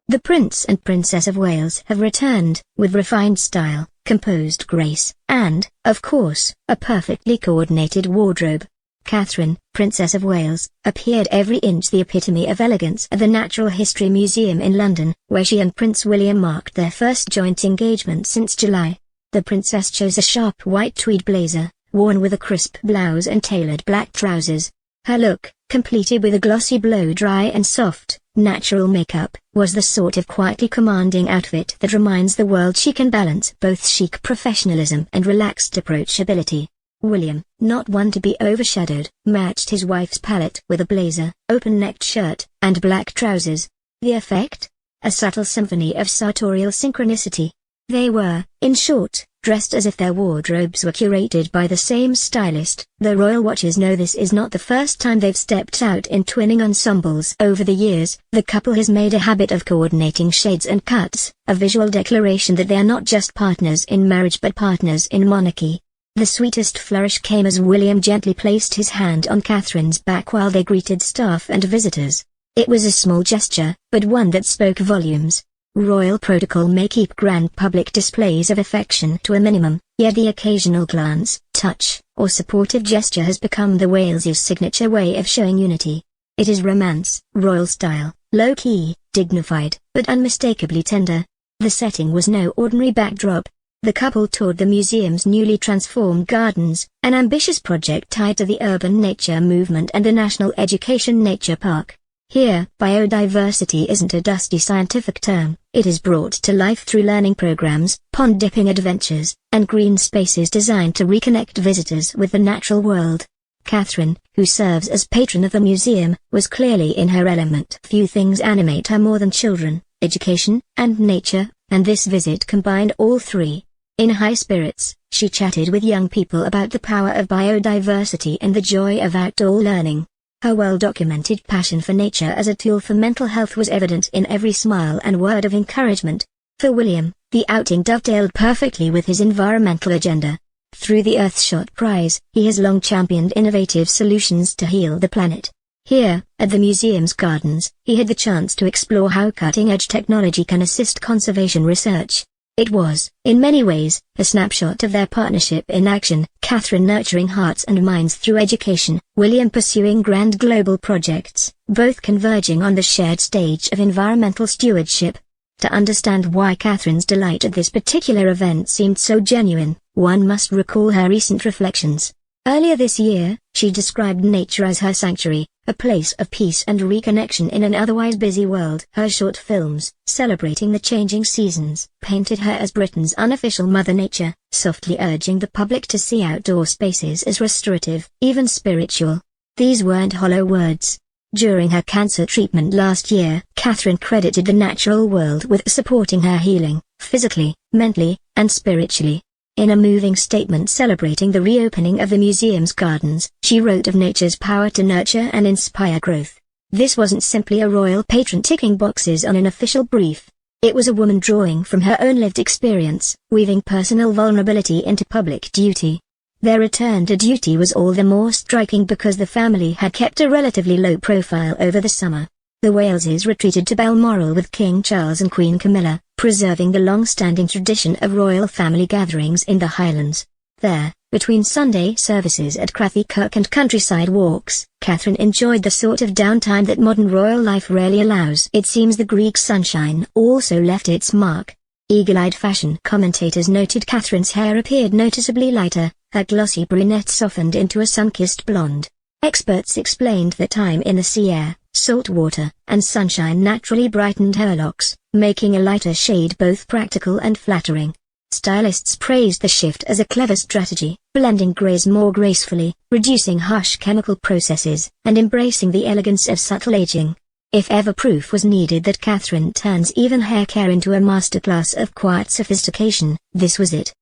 The Prince and Princess of Wales have returned, with refined style, composed grace, and, of course, a perfectly coordinated wardrobe. Catherine, Princess of Wales, appeared every inch the epitome of elegance at the Natural History Museum in London, where she and Prince William marked their first joint engagement since July. The princess chose a sharp white tweed blazer, worn with a crisp blouse and tailored black trousers. Her look, completed with a glossy blow-dry and soft, natural makeup, was the sort of quietly commanding outfit that reminds the world she can balance both chic professionalism and relaxed approachability. William, not one to be overshadowed, matched his wife's palette with a blazer, open-necked shirt, and black trousers. The effect? A subtle symphony of sartorial synchronicity. They were, in short, dressed as if their wardrobes were curated by the same stylist. The royal watchers know this is not the first time they've stepped out in twinning ensembles. Over the years, the couple has made a habit of coordinating shades and cuts, a visual declaration that they are not just partners in marriage but partners in monarchy. The sweetest flourish came as William gently placed his hand on Catherine's back while they greeted staff and visitors. It was a small gesture, but one that spoke volumes. Royal protocol may keep grand public displays of affection to a minimum, yet the occasional glance, touch, or supportive gesture has become the Walesi's signature way of showing unity. It is romance, royal style, low-key, dignified, but unmistakably tender. The setting was no ordinary backdrop. The couple toured the museum's newly transformed gardens, an ambitious project tied to the urban nature movement and the National Education Nature Park. Here, biodiversity isn't a dusty scientific term, it is brought to life through learning programs, pond-dipping adventures, and green spaces designed to reconnect visitors with the natural world. Catherine, who serves as patron of the museum, was clearly in her element. Few things animate her more than children, education, and nature, and this visit combined all three. In high spirits, she chatted with young people about the power of biodiversity and the joy of outdoor learning. Her well-documented passion for nature as a tool for mental health was evident in every smile and word of encouragement. For William, the outing dovetailed perfectly with his environmental agenda. Through the Earthshot Prize, he has long championed innovative solutions to heal the planet. Here, at the museum's gardens, he had the chance to explore how cutting-edge technology can assist conservation research. It was, in many ways, a snapshot of their partnership in action, Catherine nurturing hearts and minds through education, William pursuing grand global projects, both converging on the shared stage of environmental stewardship. To understand why Catherine's delight at this particular event seemed so genuine, one must recall her recent reflections. Earlier this year, she described nature as her sanctuary, a place of peace and reconnection in an otherwise busy world. Her short films, celebrating the changing seasons, painted her as Britain's unofficial Mother Nature, softly urging the public to see outdoor spaces as restorative, even spiritual. These weren't hollow words. During her cancer treatment last year, Catherine credited the natural world with supporting her healing, physically, mentally, and spiritually. In a moving statement celebrating the reopening of the museum's gardens, she wrote of nature's power to nurture and inspire growth. This wasn't simply a royal patron ticking boxes on an official brief. It was a woman drawing from her own lived experience, weaving personal vulnerability into public duty. Their return to duty was all the more striking because the family had kept a relatively low profile over the summer. The Waleses retreated to Balmoral with King Charles and Queen Camilla, preserving the long-standing tradition of royal family gatherings in the Highlands. There, between Sunday services at Crathy Kirk and countryside walks, Catherine enjoyed the sort of downtime that modern royal life rarely allows. It seems the Greek sunshine also left its mark. Eagle-eyed fashion commentators noted Catherine's hair appeared noticeably lighter, her glossy brunette softened into a sun-kissed blonde. Experts explained that time in the sea air, salt water, and sunshine naturally brightened her locks, making a lighter shade both practical and flattering. Stylists praised the shift as a clever strategy, blending grays more gracefully, reducing harsh chemical processes, and embracing the elegance of subtle aging. If ever proof was needed that Catherine turns even hair care into a masterclass of quiet sophistication, this was it.